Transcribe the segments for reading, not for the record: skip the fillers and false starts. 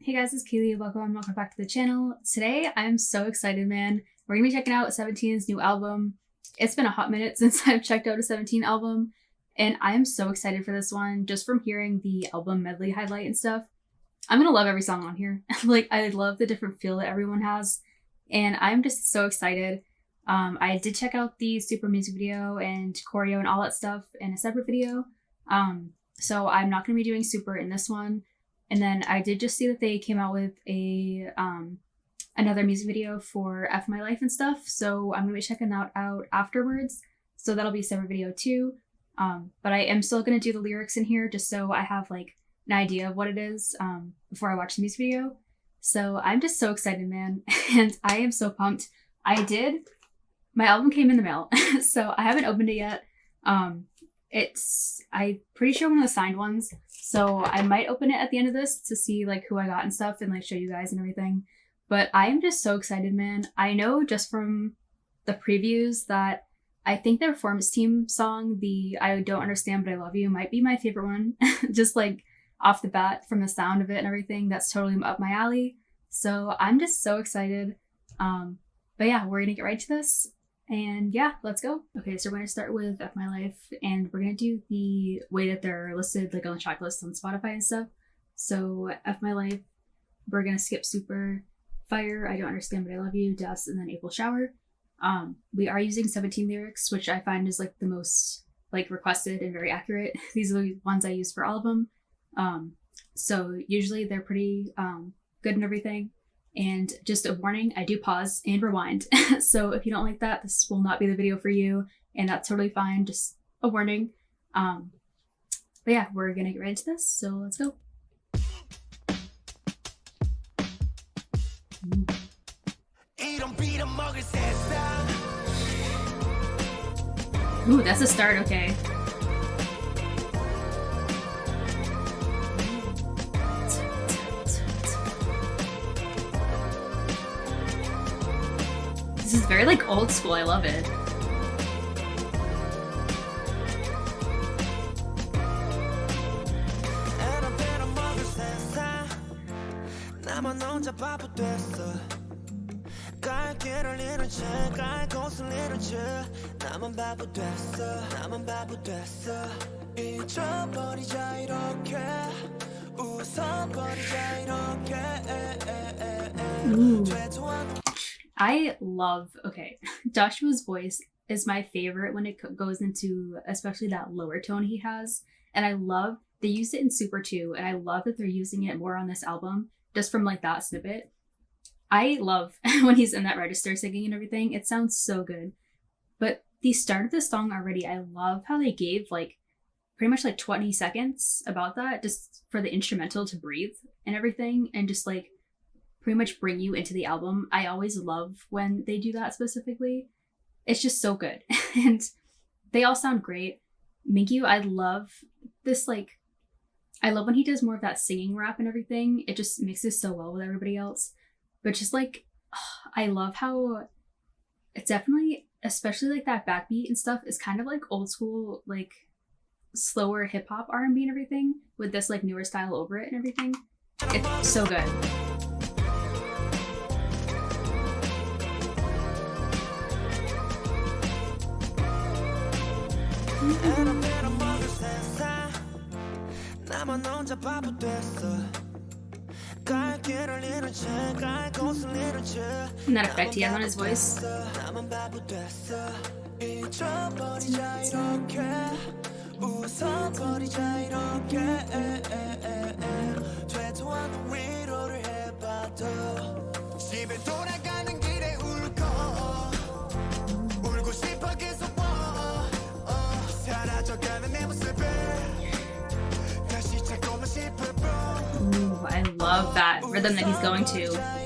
Hey guys, it's Kaylee. Welcome back to the channel. Today, I'm so excited, man. We're gonna be checking out 17's new album. It's been a hot minute since I've checked out a 17 album, and I'm so excited for this one. Just from hearing the album medley highlight and stuff, I'm gonna love every song on here. Like, I love the different feel that everyone has, and I'm just so excited. I did check out the Super music video and choreo and all that stuff in a separate video. So I'm not gonna be doing Super in this one. And then I did just see that they came out with a another music video for F My Life and stuff. So I'm gonna be checking that out afterwards. So that'll be a separate video too. But I am still gonna do the lyrics in here just so I have like an idea of what it is before I watch the music video. So I'm just so excited, man. And I am so pumped. My album came in the mail, so I haven't opened it yet. I'm pretty sure one of the signed ones. So I might open it at the end of this to see like who I got and stuff and like show you guys and everything. But I am just so excited, man. I know just from the previews that I think their Performance Team song, the I Don't Understand But I Love You, might be my favorite one. Just like off the bat from the sound of it and everything, that's totally up my alley. So I'm just so excited. But yeah, we're gonna get right to this. And yeah, let's go. Okay, so we're gonna start with F My Life, and we're gonna do the way that they're listed like on the track list on Spotify and stuff. So F My Life, we're gonna skip Super, Fire, I Don't Understand But I Love You, Dust, and then April Shower. We are using 17 lyrics, which I find is like the most like requested and very accurate. These are the ones I use for all of them. So usually they're pretty good and everything. And just a warning, I do pause and rewind. So if you don't like that, this will not be the video for you. And that's totally fine. Just a warning. But yeah, we're going to get right into this. So let's go. Ooh, that's a start. Okay. This is very like old school. I love it. Ooh. I love, okay, Joshua's voice is my favorite when it goes into especially that lower tone he has. And I love, they used it in Super too, and I love that they're using it more on this album, just from like that snippet. I love when he's in that register singing and everything. It sounds so good. But the start of the song already, I love how they gave like pretty much like 20 seconds about that, just for the instrumental to breathe and everything, and just like pretty much bring you into the album. I always love when they do that specifically. It's just so good. And they all sound great. Mingyu, I love this, like, I love when he does more of that singing rap and everything. It just mixes so well with everybody else. But just like, I love how it's definitely, especially like that backbeat and stuff, is kind of like old school, like slower hip hop R&B and everything, with this like newer style over it and everything. It's so good. And that effect he has on his voice. Ooh, I love that rhythm that he's going to.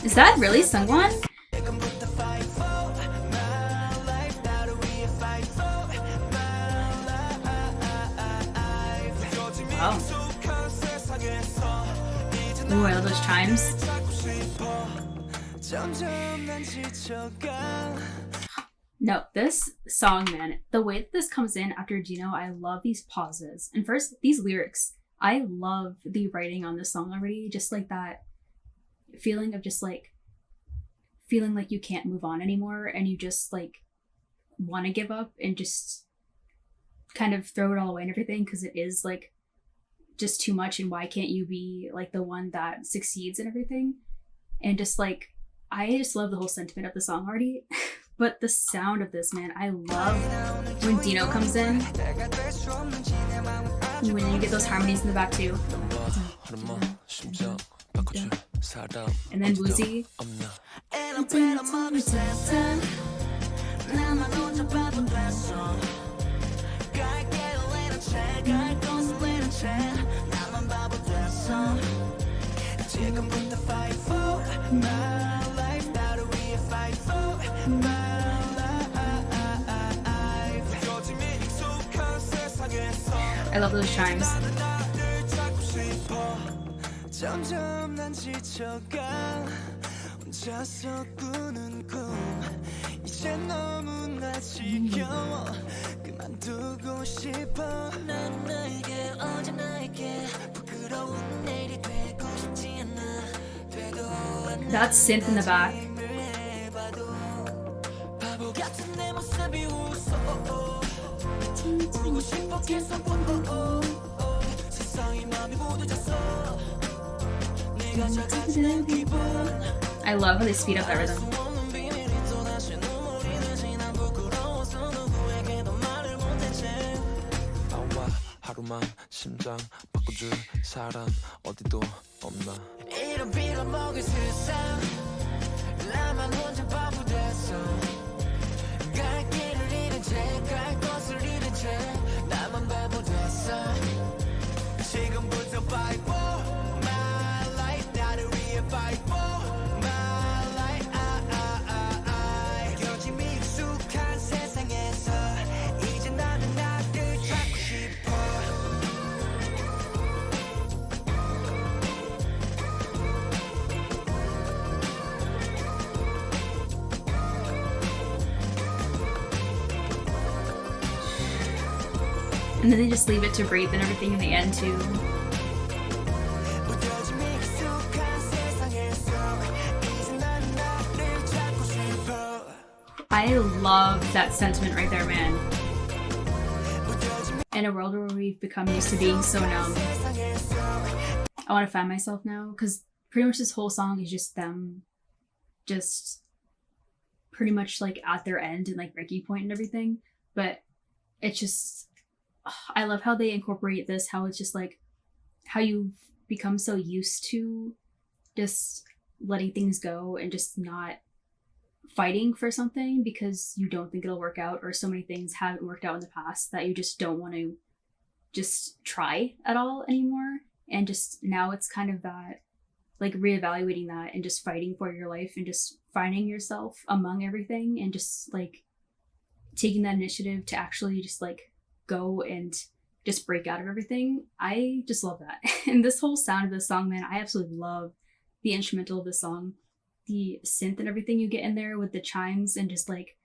Is that really Sungwon? Oh. Ooh, I love those chimes. No, this song, man, the way that this comes in after Gino, I love these pauses. And first, these lyrics. I love the writing on this song already. Just like that feeling of just like feeling like you can't move on anymore and you just like want to give up and just kind of throw it all away and everything because it is like just too much, and why can't you be like the one that succeeds and everything. And just like I just love the whole sentiment of the song already. But the sound of this, man, I love when Dino comes in, when you get those harmonies in the back too, and then Woozy. I love those chimes. That synth in the back. I love how they speed up that rhythm. And then they just leave it to breathe and everything in the end too. I love that sentiment right there, man. In a world where we've become used to being so numb, I want to find myself now, because pretty much this whole song is just them just pretty much like at their end and like breaking point and everything. But it's just, I love how they incorporate this, how it's just like how you've become so used to just letting things go and just not fighting for something because you don't think it'll work out, or so many things haven't worked out in the past that you just don't want to just try at all anymore. And just now it's kind of that like reevaluating that and just fighting for your life and just finding yourself among everything and just like taking that initiative to actually just like go and just break out of everything. I just love that. And this whole sound of this song, man, I absolutely love the instrumental of the song, the synth and everything you get in there with the chimes, and just like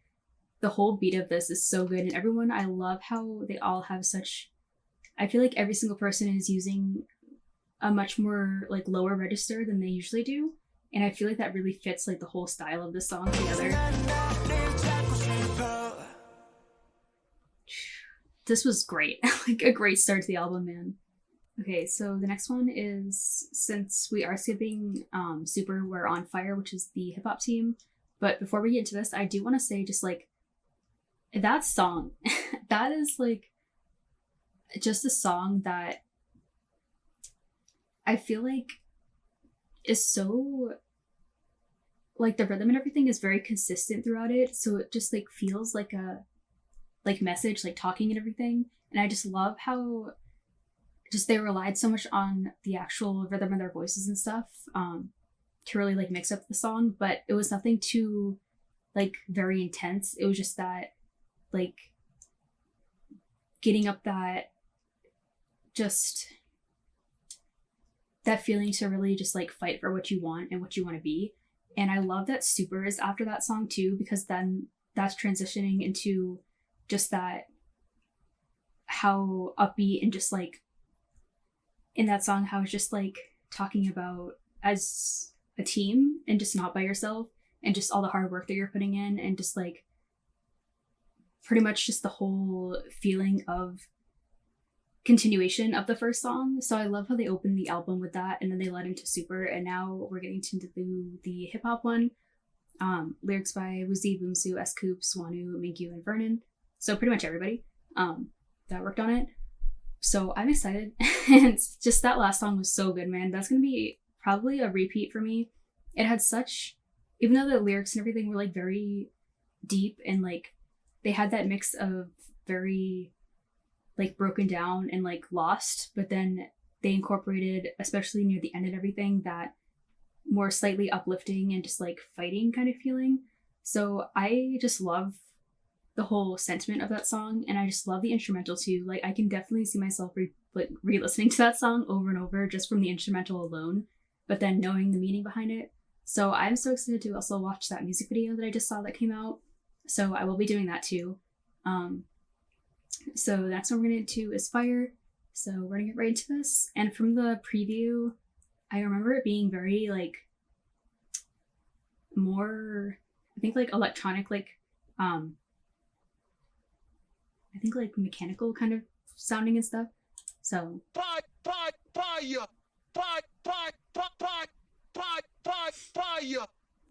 the whole beat of this is so good. And everyone, I love how they all have such, I feel like every single person is using a much more like lower register than they usually do. And I feel like that really fits like the whole style of the song together. This was great. Like a great start to the album, man. Okay, so the next one is, since we are skipping Super, we're on Fire, which is the hip hop team. But before we get into this, I do want to say just like that song, that is like just a song that I feel like is so, like, the rhythm and everything is very consistent throughout it, so it just like feels like a like message, like talking and everything. And I just love how just they relied so much on the actual rhythm of their voices and stuff to really like mix up the song, but it was nothing too like very intense. It was just that like getting up that just that feeling to really just like fight for what you want and what you want to be. And I love that Super is after that song too, because then that's transitioning into just that how upbeat and just like in that song how it's just like talking about as a team and just not by yourself and just all the hard work that you're putting in and just like pretty much just the whole feeling of continuation of the first song. So I love how they opened the album with that and then they led into Super, and now we're getting to the hip hop one. Lyrics by Woozy, Boomsu, S Coop, Swanu, Mingyu, and Vernon. So pretty much everybody that worked on it. So I'm excited. And just that last song was so good, man. That's gonna be probably a repeat for me. It had such, even though the lyrics and everything were like very deep and like they had that mix of very like broken down and like lost, but then they incorporated, especially near the end and everything, that more slightly uplifting and just like fighting kind of feeling. So I just love the whole sentiment of that song, and I just love the instrumental too. Like I can definitely see myself re-listening to that song over and over just from the instrumental alone, but then knowing the meaning behind it. So I'm so excited to also watch that music video that I just saw that came out. So I will be doing that too. So the next one we're gonna get to is Fire. So we're gonna get right into this. And from the preview, I remember it being very like more, I think like electronic, like I think like mechanical kind of sounding and stuff. So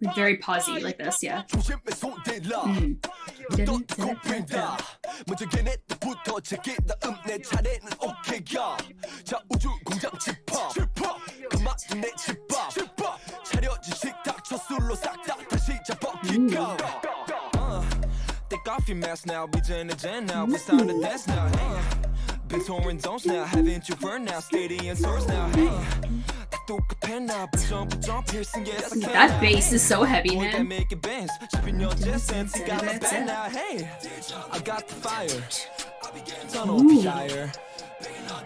like very pausey like this, yeah. Take off your mask now, be in the gen now, it's time to dance now, hey. Been touring zones now, haven't you burned now, stadium tours now, hey. That bass is so heavy, man. I got the fire.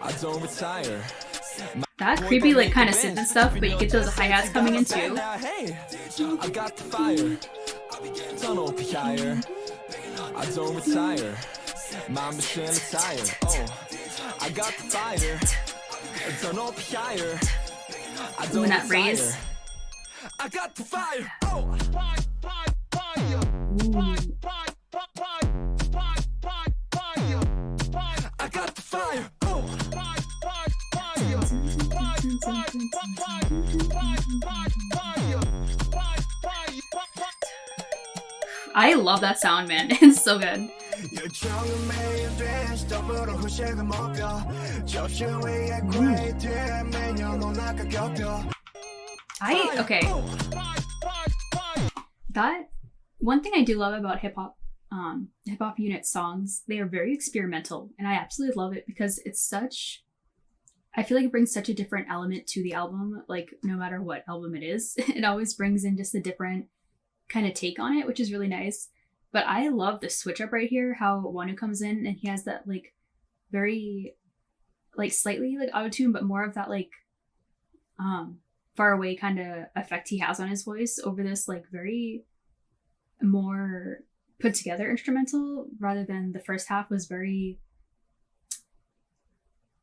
I don't retire. That creepy like kind of synth and stuff, but you get those hi-hats coming in too. I got the fire. Don't retire. I don't retire. My machine is tired. Oh, I got the fire. Don't retire. I don't that raise. I got the fire. Oh. I got the fire. Oh. I love that sound, man. It's so good. Okay. That one thing I do love about hip hop unit songs, they are very experimental, and I absolutely love it because it's such, I feel like it brings such a different element to the album. Like no matter what album it is, it always brings in just a different kind of take on it, which is really nice. But I love the switch up right here, how Wanu comes in and he has that like very like slightly like auto-tune, but more of that like far away kind of effect he has on his voice over this like very more put together instrumental, rather than the first half was very,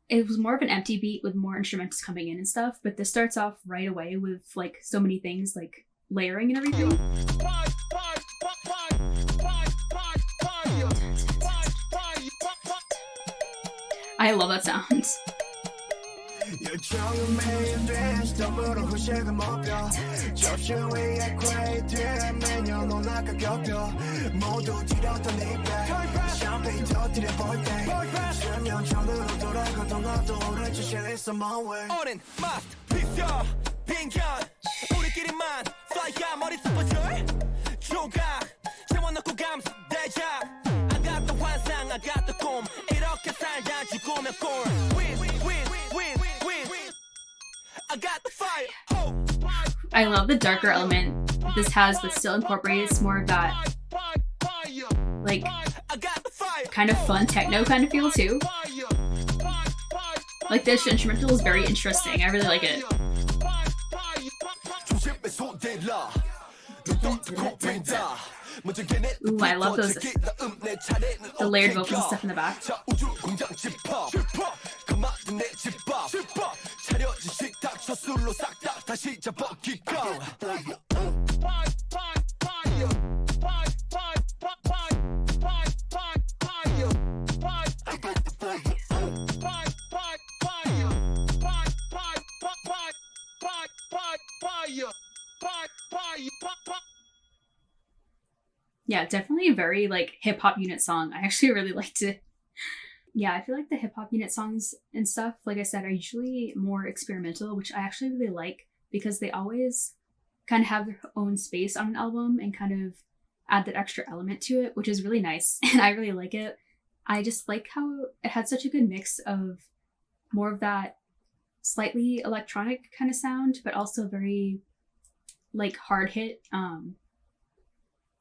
it was more of an empty beat with more instruments coming in and stuff. But this starts off right away with like so many things like layering and everything. I love that sound. 결정은 매일 돼 스톱으로 후식을 먹여 접시 위에 퀘이트에 매년 온화가 겹여 모두 뒤렸던 입에 샴페인 터뜨려 볼때 10년 전으로 돌아가도 나도 오래 주실 있어 my way 오랜 마스터피스 빈견 우리끼리만 fly야 머릿속 버절 조각 채워넣고 감싸대자 I got the 환상 I got the 꿈 이렇게 살다 죽으면 꼴 Win win win win I got the fire I love the darker element this has, but still incorporates more of that like kind of fun techno kind of feel too. Like this instrumental is very interesting. I really like it. Ooh, I love those the layered vocals and stuff in the back. Yeah, definitely a very like hip hop unit song. I actually really liked it. Yeah, I feel like the hip hop unit songs and stuff, like I said, are usually more experimental, which I actually really like because they always kind of have their own space on an album and kind of add that extra element to it, which is really nice. And I really like it. I just like how it had such a good mix of more of that slightly electronic kind of sound, but also very like hard hit,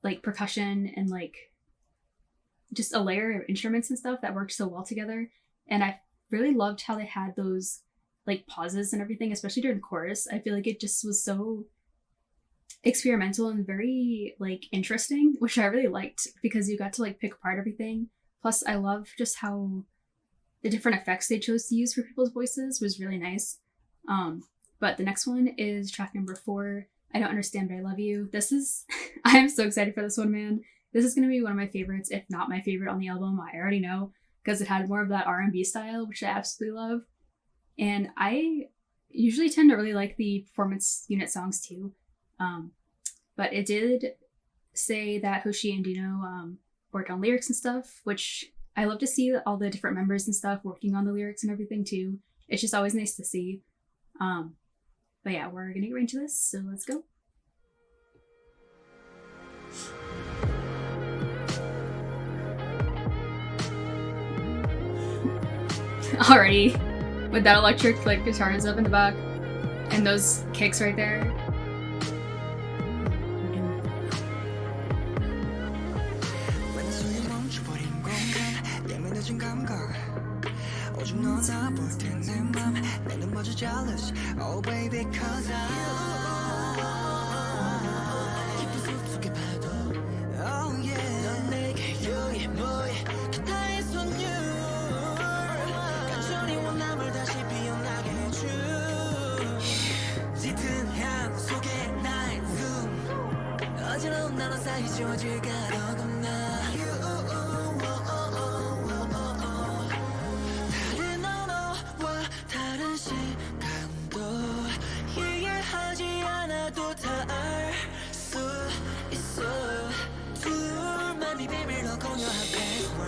like percussion and like just a layer of instruments and stuff that worked so well together. And I really loved how they had those like pauses and everything, especially during the chorus. I feel like it just was so experimental and very like interesting, which I really liked because you got to like pick apart everything. Plus I love just how the different effects they chose to use for people's voices was really nice. But the next one is track number 4, I Don't Understand But I Love You. This is I'm so excited for this one, man. This is going to be one of my favorites, if not my favorite on the album. I already know because it had more of that R&B style, which I absolutely love. And I usually tend to really like the performance unit songs too. But it did say that Hoshi and Dino worked on lyrics and stuff, which I love to see all the different members and stuff working on the lyrics and everything too. It's just always nice to see. But yeah, we're going to get right into this, so let's go. Already with that electric like guitar and stuff in the back and those kicks right there.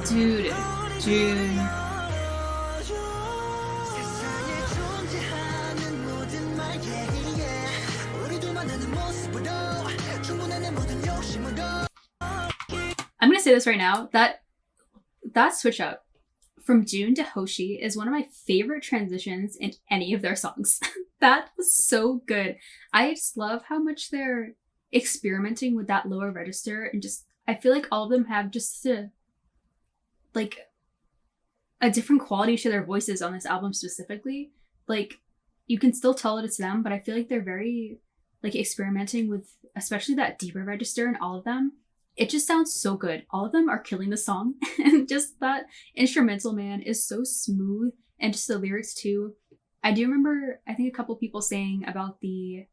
Dude, June. I'm gonna say this right now, that switch up from June to Hoshi is one of my favorite transitions in any of their songs. That was so good. I just love how much they're experimenting with that lower register, and just I feel like all of them have just a different quality to their voices on this album specifically. Like you can still tell that it's them, but I feel like they're very like experimenting with especially that deeper register in all of them. It just sounds so good. All of them are killing the song. And just that instrumental, man, is so smooth. And just the lyrics too. I do remember, I think a couple people saying about the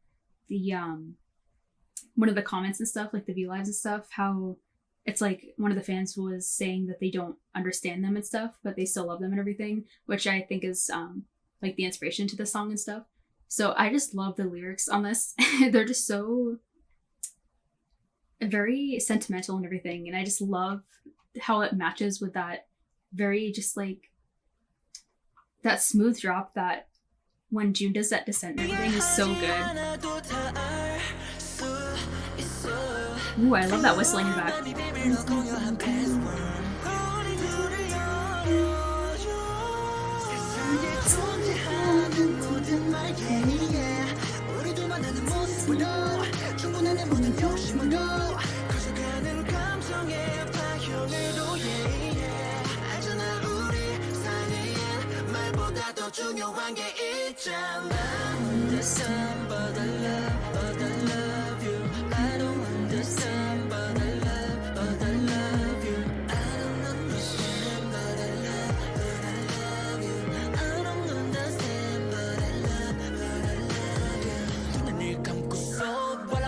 one of the comments and stuff, like the view lives and stuff, how it's like one of the fans was saying that they don't understand them and stuff, but they still love them and everything, which I think is like the inspiration to the song and stuff. So I just love the lyrics on this. They're just so very sentimental and everything, and I just love how it matches with that very just like that smooth drop that when June does that descent and everything is so good. Ooh, I love that whistling in the back.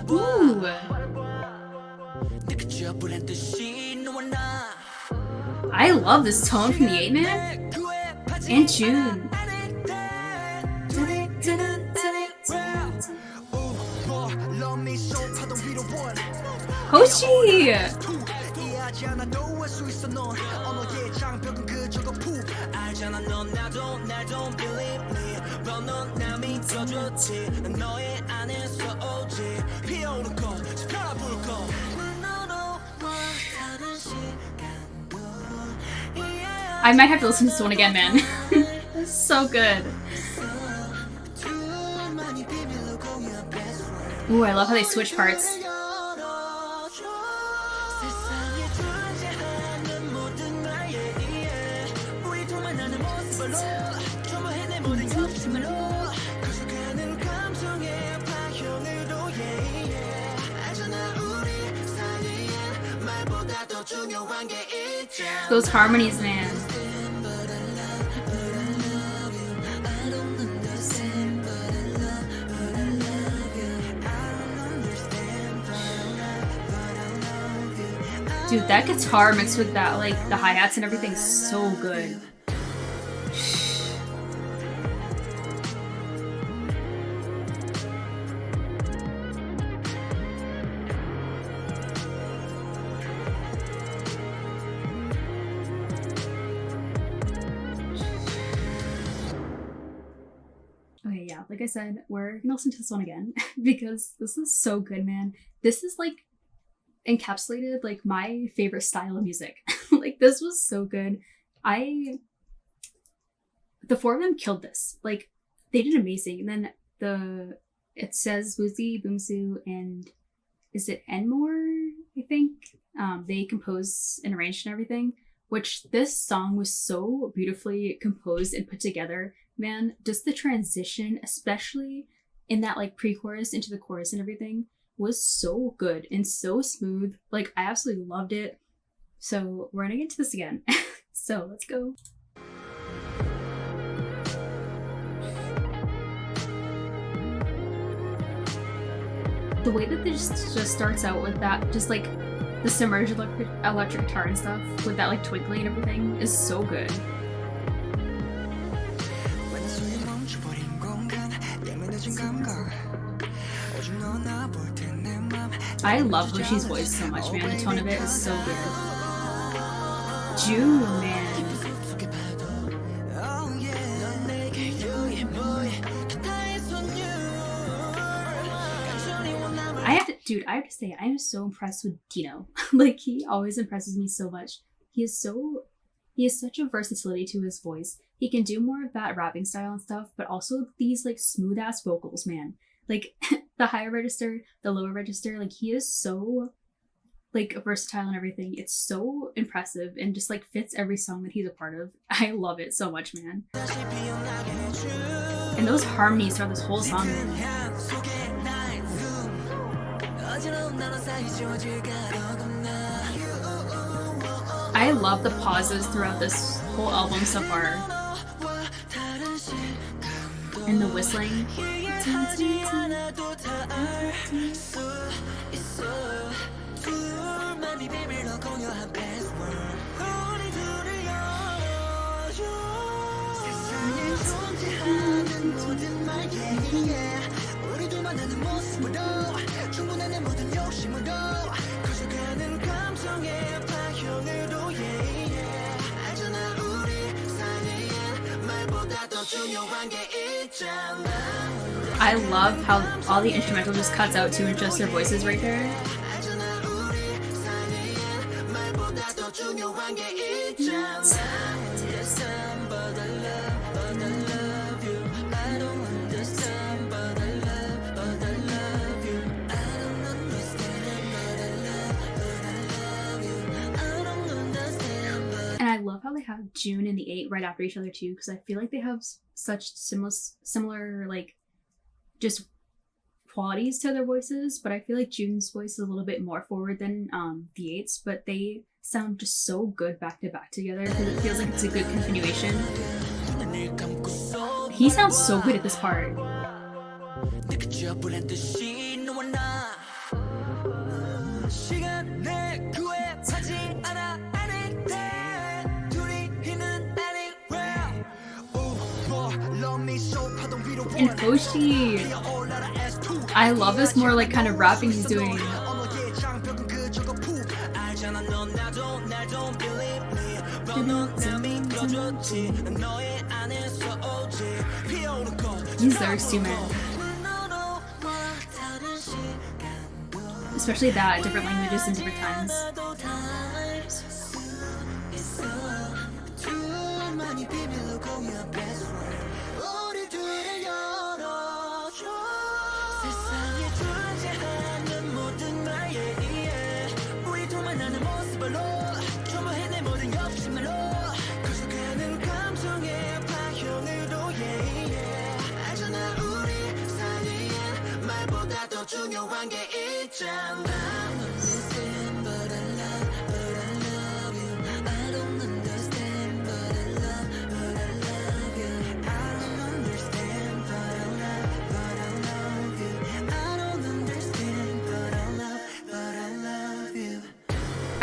Ooh. I love this tone from the 8-man and June. Hoshi! I might have to listen to this one again, man. It's so good. Ooh, I love how they switch parts. Those harmonies, man. Dude, that guitar mixed with that, like, the hi-hats and everything is so good. Okay, yeah, like I said, we're gonna listen to this one again because this is so good, man. This is like encapsulated like my favorite style of music. Like this was so good. The four of them killed this. Like they did amazing. And then it says Woozy, Boomsoo, and is it Enmore? I think they composed and arranged and everything. Which this song was so beautifully composed and put together. Man, just the transition, especially in that like pre-chorus into the chorus and everything, was so good and so smooth. Like I absolutely loved it. So we're gonna get into this again. So let's go. The way that this just starts out with that, just like the submerged electric guitar and stuff with that like twinkling and everything is so good. I love Hoshi's voice so much, man. The tone of it is so good. June, man. I have to say, I am so impressed with Dino. Like, he always impresses me so much. He has such a versatility to his voice. He can do more of that rapping style and stuff, but also these, like, smooth-ass vocals, man. Like, the higher register, the lower register, like, he is so, like, versatile and everything. It's so impressive and just, like, fits every song that he's a part of. I love it so much, man. And those harmonies throughout this whole song, man. I love the pauses throughout this whole album so far. And the whistling. I love how all the instrumental just cuts out to just their voices right there. And I love how they have June and the 8 right after each other too, because I feel like they have such similar like just qualities to their voices, but I feel like June's voice is a little bit more forward than the 8's, but they sound just so good back to back together because it feels like it's a good continuation. He sounds so good at this part. And Hoshi, I love this more like kind of rapping he's doing. These lyrics too, man. Especially that, different languages in different times.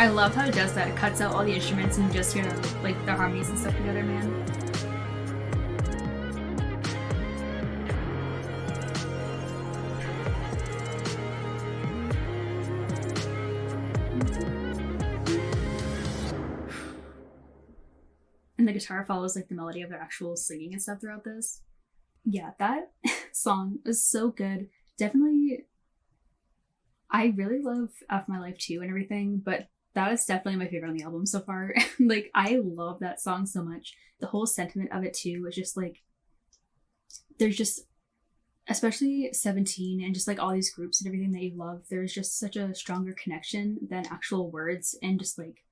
I love how it does that. It cuts out all the instruments and just hear like the harmonies and stuff together, man. And the guitar follows like the melody of their actual singing and stuff throughout this. Yeah, that song is so good. Definitely, I really love F My Life too and everything, but that is definitely my favorite on the album so far. Like, I love that song so much. The whole sentiment of it too is just like, there's just, especially 17 and just like all these groups and everything that you love, there's just such a stronger connection than actual words and just like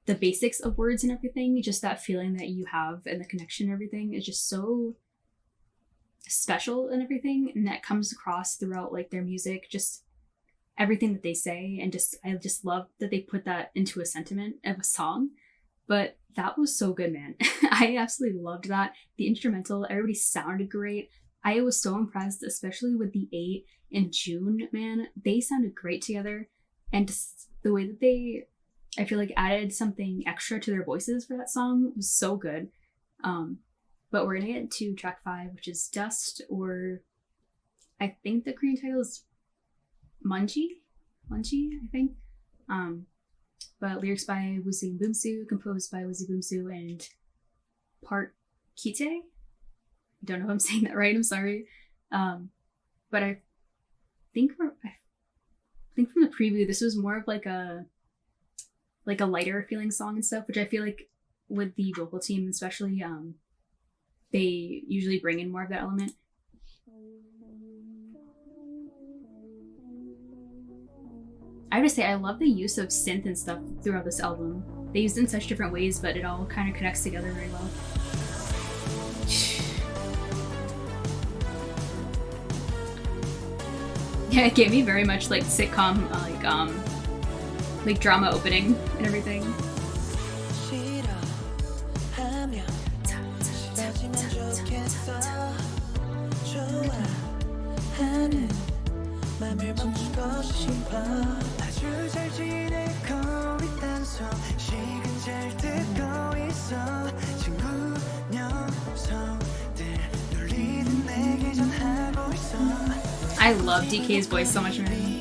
the basics of words and everything. Just that feeling that you have and the connection and everything is just so special and everything, and that comes across throughout like their music, just everything that they say, and just I just love that they put that into a sentiment of a song. But that was so good, man. I absolutely loved that. The instrumental, everybody sounded great. I was so impressed, especially with the 8 and June, man. They sounded great together, and just the way that they, I feel like, added something extra to their voices for that song was so good. But we're gonna get to track 5, which is Dust, or I think the Korean title is Munji, I think. But lyrics by Woozi Boomsoo, composed by Woozi Boomsoo and Park Kite. I don't know if I'm saying that right, I'm sorry. But I think from the preview, this was more of like a lighter feeling song and stuff, which I feel like with the vocal team especially, they usually bring in more of that element. I have to say, I love the use of synth and stuff throughout this album. They used it in such different ways, but it all kind of connects together very well. Yeah, it gave me very much like sitcom, like drama opening and everything. I love DK's voice so much, man.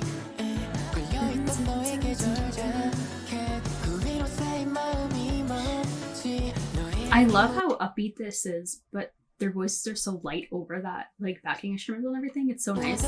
I love how upbeat this is, but their voices are so light over that, like, backing instrumental and everything. It's so nice.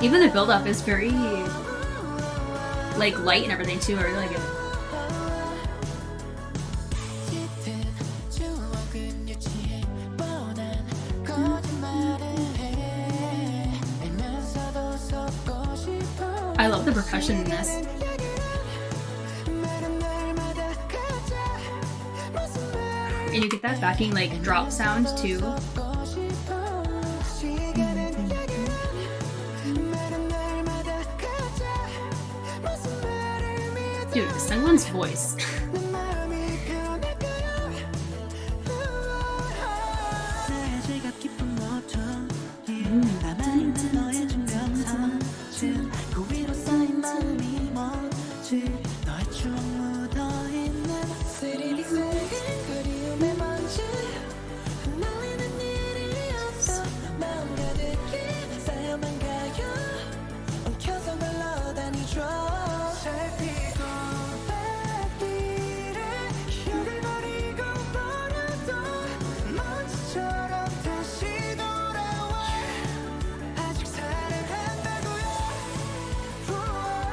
Even the build-up is very, like, light and everything too. I really like it. I love the percussion in this. And you get that backing, like, drop sound too. Dude, Sungwon's voice.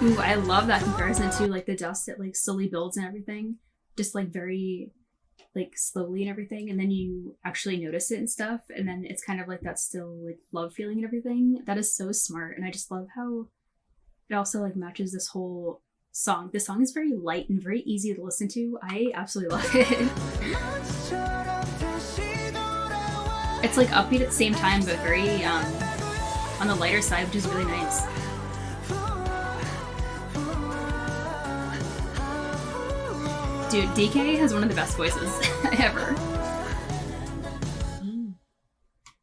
Ooh, I love that comparison too, like the dust that like slowly builds and everything, just like very like slowly and everything, and then you actually notice it and stuff, and then it's kind of like that still like love feeling and everything. That is so smart, and I just love how it also like matches this whole song. This song is very light and very easy to listen to. I absolutely love it. It's like upbeat at the same time, but very on the lighter side, which is really nice. Dude, DK has one of the best voices ever.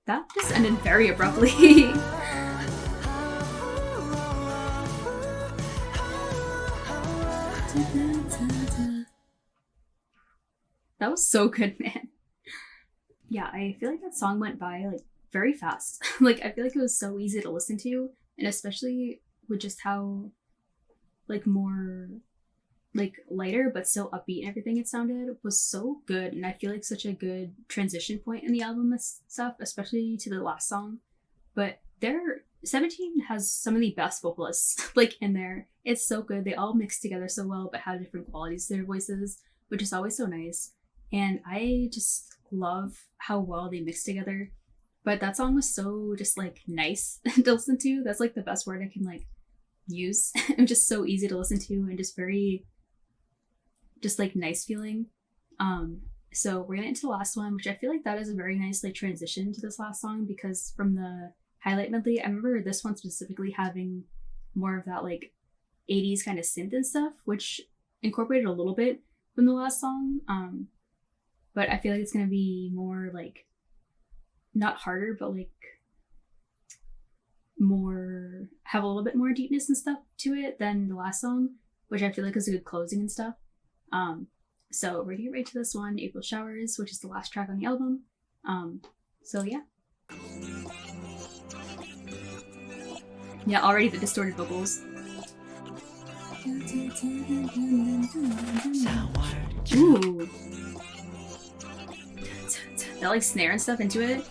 That just ended very abruptly. That was so good, man. Yeah, I feel like that song went by like very fast. Like, I feel like it was so easy to listen to, and especially with just how like more like lighter but still upbeat and everything it sounded was so good, and I feel like such a good transition point in the album and stuff, especially to the last song. But their 17 has some of the best vocalists like in there. It's so good. They all mix together so well but have different qualities to their voices, which is always so nice, and I just love how well they mix together. But that song was so just like nice to listen to. That's like the best word I can like use. And just so easy to listen to and just very just like nice feeling. So we're gonna get into the last one, which I feel like that is a very nice like transition to this last song, because from the highlight medley, I remember this one specifically having more of that like 80s kind of synth and stuff, which incorporated a little bit from the last song. But I feel like it's gonna be more like not harder, but like more, have a little bit more deepness and stuff to it than the last song, which I feel like is a good closing and stuff. So we're gonna get right to this one, April Showers, which is the last track on the album. So yeah. Yeah, already the distorted vocals. Ooh. That like snare and stuff into it.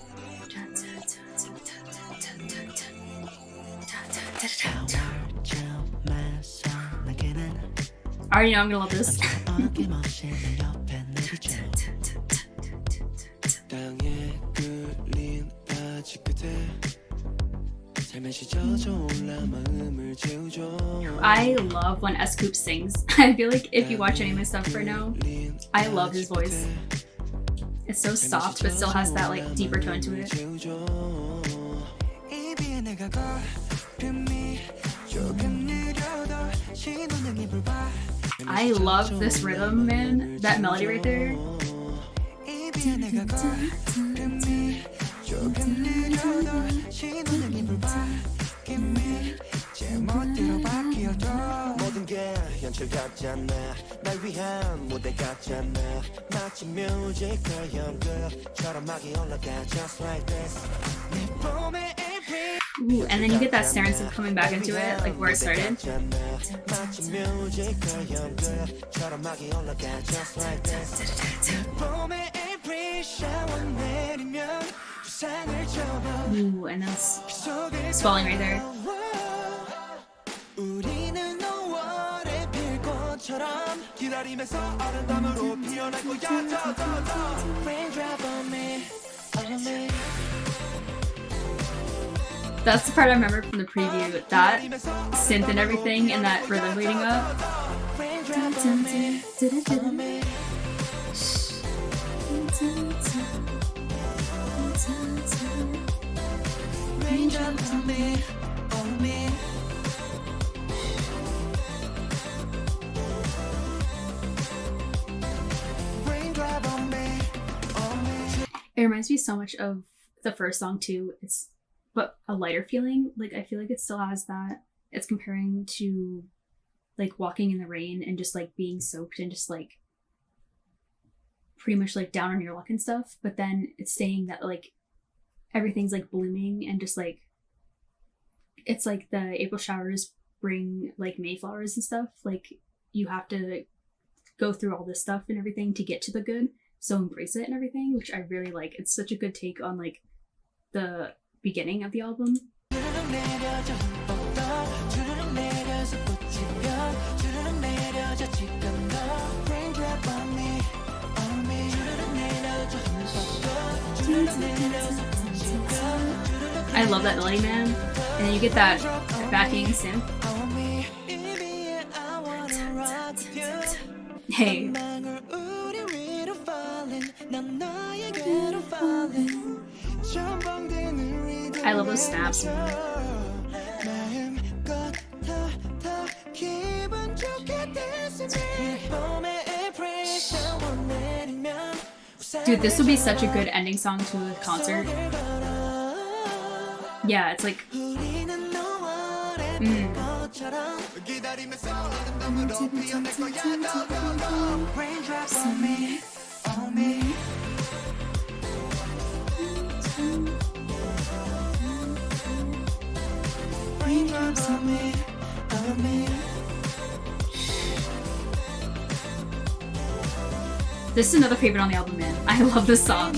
I already know I'm gonna love this. I love when S-Coop sings. I feel like if you watch any of my stuff right now, I love his voice. It's so soft but still has that like deeper tone to it. I love this rhythm, man. That melody right there. 모든 게 현실 같잖아 날 위한 무대 같잖아 마치 뮤지컬 연극처럼 막이 올라가 just like this 내 봄의 April Ooh, and then you get that snare and coming back into it, like where it started. 마치 뮤지컬 연극처럼 막이 올라가 just like this 내 봄의 April 샤워 내리면 부상을 접어 Ooh, and that's swelling right there. 우리는 5월에 필 꽃처럼 기다리면서 아름다움으로 피어날 거야 Raindrop on me, on me That's the part I remember from the preview. That synth and everything and that rhythm leading up. Raindrop on me, on me Raindrop on me, on me Raindrop on me, on me It reminds me so much of the first song too. It's but a lighter feeling. Like I feel like it still has that. It's comparing to like walking in the rain and just like being soaked and just like pretty much like down on your luck and stuff. But then it's saying that like everything's like blooming and just like it's like the April showers bring like Mayflowers and stuff. Like you have to go through all this stuff and everything to get to the good. So embrace it and everything, which I really like. It's such a good take on like the beginning of the album. I love that melody, man. And then you get that backing synth. Hey. I love those snaps. Dude, this would be such a good ending song to a concert. Yeah, it's like This is another favorite on the album, man. I love this song.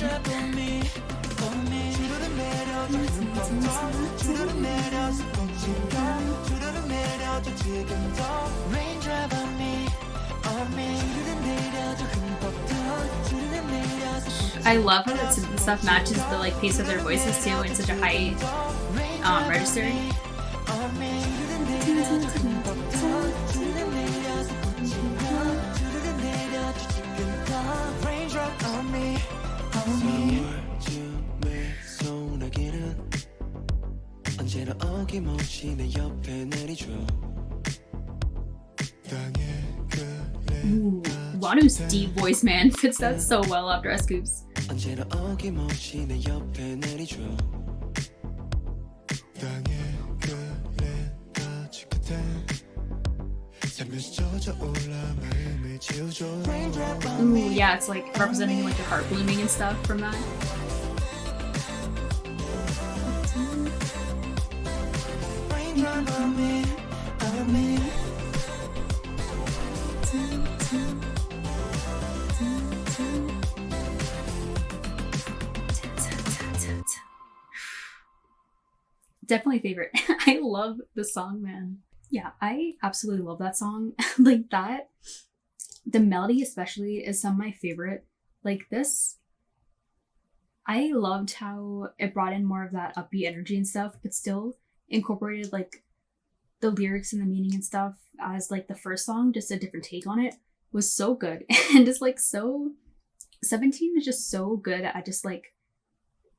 I love how that stuff matches the like pace of their voices too in such a high register. Ooh, Wanu's deep voice, man, fits that so well after S-Scoops. Ooh, yeah, it's like representing like your heart blooming and stuff from that. Definitely favorite. I love the song, man. Yeah, I absolutely love that song. Like that, the melody especially is some of my favorite. Like this, I loved how it brought in more of that upbeat energy and stuff, but still incorporated like the lyrics and the meaning and stuff as like the first song, just a different take on it was so good. And just like so 17 is just so good at just like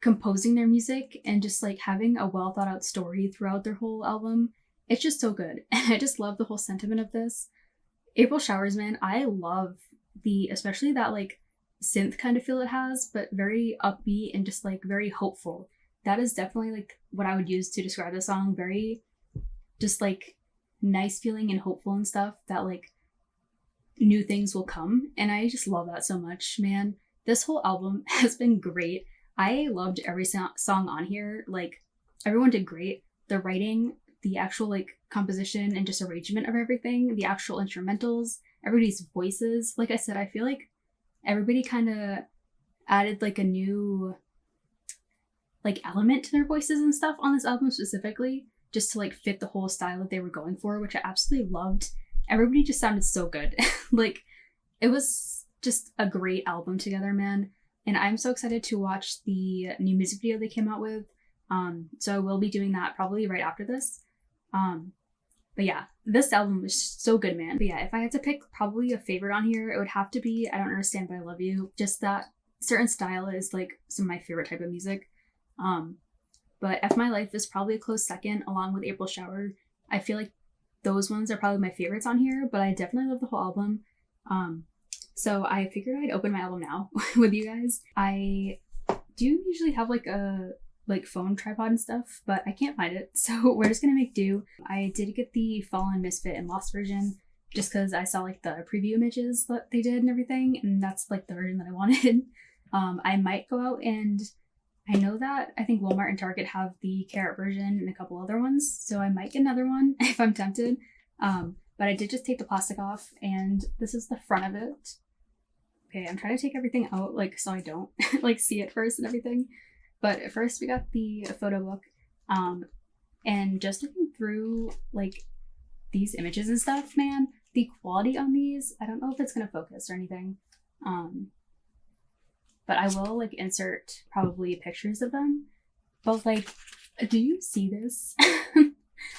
composing their music and just like having a well thought out story throughout their whole album. It's just so good. And I just love the whole sentiment of this. April Showers, man, I love especially that like synth kind of feel it has, but very upbeat and just like very hopeful. That is definitely like what I would use to describe the song. Very just like nice feeling and hopeful and stuff, that like new things will come. And I just love that so much, man. This whole album has been great. I loved every song on here. Like, everyone did great. The writing, the actual like composition and just arrangement of everything, the actual instrumentals, everybody's voices. Like I said, I feel like everybody kind of added like a new like element to their voices and stuff on this album specifically, just to like fit the whole style that they were going for, which I absolutely loved. Everybody just sounded so good. Like, it was just a great album together, man. And I'm so excited to watch the new music video they came out with. So I will be doing that probably right after this. But yeah, this album was so good, man. But yeah, if I had to pick probably a favorite on here, it would have to be I Don't Understand But I Love You. Just that certain style is like some of my favorite type of music. But F My Life is probably a close second, along with April Shower. I feel like those ones are probably my favorites on here, but I definitely love the whole album. So I figured I'd open my album now with you guys. I do usually have like a phone tripod and stuff, but I can't find it, so we're just gonna make do. I did get the Fallen, Misfit, and Lost version just because I saw like the preview images that they did and everything, and that's like the version that I wanted. I might go out and I know that I think Walmart and Target have the carrot version and a couple other ones, so I might get another one if I'm tempted. But I did just take the plastic off, and this is the front of it. Okay, I'm trying to take everything out, like, so I don't like see it first and everything. But first we got the photo book, and just looking through like these images and stuff, man, the quality on these, I don't know if it's gonna focus or anything. But I will like insert probably pictures of them. But like, do you see this?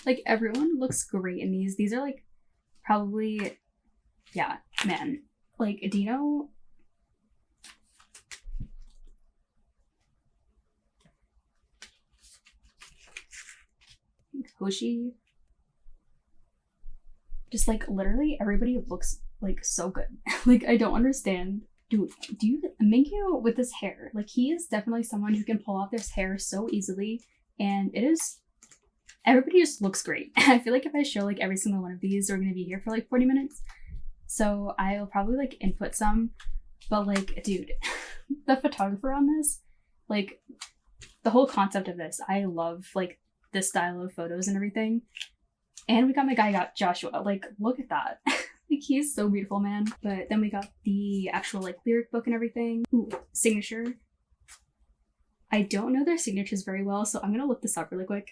Like, everyone looks great in these. These are like probably, yeah, man. Like, Dino. Hoshi. Just like literally everybody looks like so good. Like, I don't understand. Dude, Mingyu with this hair, like, he is definitely someone who can pull off this hair so easily, and everybody just looks great. I feel like if I show like every single one of these, we're gonna be here for like 40 minutes. So I'll probably like input some, but like, dude, the photographer on this, like, the whole concept of this, I love like this style of photos and everything. And we got my guy Joshua, like, look at that. Like, he's so beautiful, man. But then we got the actual like lyric book and everything. Ooh, signature. I don't know their signatures very well, so I'm gonna look this up really quick.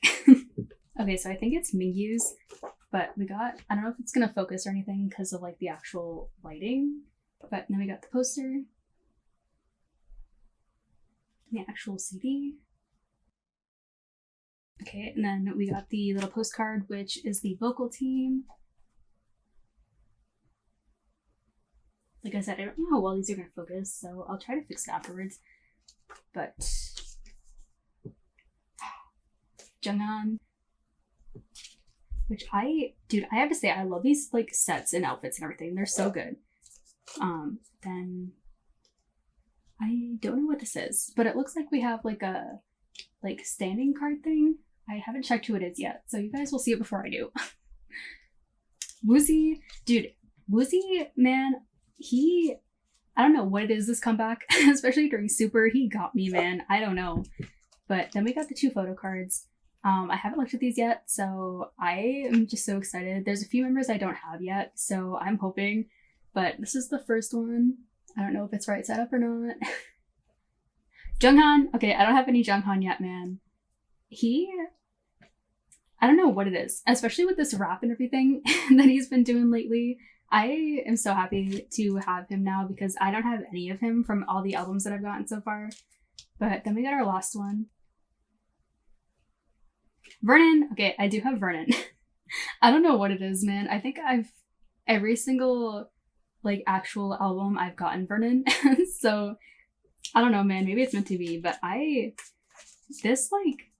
Okay, so I think it's Mingyu's, but we got, I don't know if it's gonna focus or anything because of like the actual lighting, but then we got the poster, the actual CD. Okay, and then we got the little postcard, which is the vocal team. Like I said, I don't know how well these are going to focus, so I'll try to fix it afterwards. But Junghan, which I have to say, I love these like sets and outfits and everything. They're so good. Then I don't know what this is, but it looks like we have like a standing card thing. I haven't checked who it is yet, so you guys will see it before I do. Woozy, dude, Woozy, man, I don't know what it is this comeback, especially during Super. He got me, man. I don't know. But then we got the 2 photo cards. I haven't looked at these yet, so I am just so excited. There's a few members I don't have yet, so I'm hoping. But this is the first one. I don't know if it's right set up or not. Junghan. Okay, I don't have any Junghan yet, man. I don't know what it is, especially with this rap and everything that he's been doing lately. I am so happy to have him now because I don't have any of him from all the albums that I've gotten so far. But then we got our last one. Vernon. Okay, I do have Vernon. I don't know what it is, man. I think every single like actual album I've gotten Vernon. So I don't know, man. Maybe it's meant to be, but I this like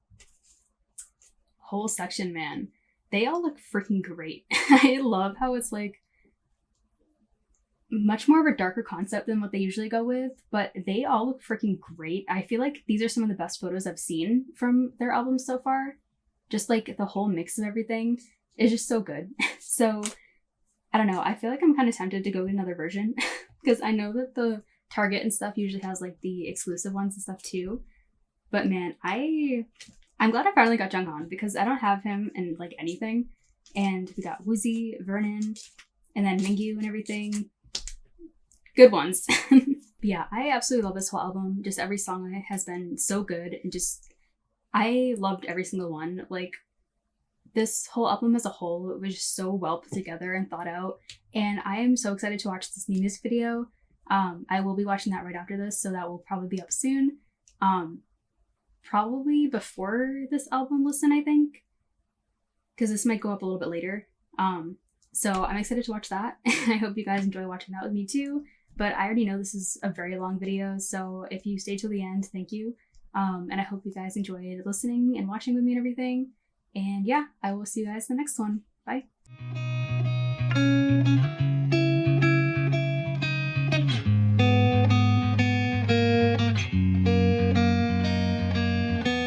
whole section, man, they all look freaking great. I love how it's like much more of a darker concept than what they usually go with, but they all look freaking great. I feel like these are some of the best photos I've seen from their album so far. Just like the whole mix of everything is just so good. So I don't know, I feel like I'm kind of tempted to go get another version because I know that the Target and stuff usually has like the exclusive ones and stuff too. But man, I'm glad I finally got Junghan because I don't have him in like anything. And we got Woozy, Vernon, and then Mingyu and everything. Good ones. But yeah, I absolutely love this whole album. Just every song on it has been so good, and just I loved every single one. Like this whole album as a whole, it was just so well put together and thought out. And I am so excited to watch this new music video. I will be watching that right after this, so that will probably be up soon. Probably before this album listen, I think, because this might go up a little bit later. So I'm excited to watch that. I hope you guys enjoy watching that with me too. But I already know this is a very long video, so if you stay till the end, thank you. And I hope you guys enjoyed listening and watching with me and everything. And yeah, I will see you guys in the next one. Bye.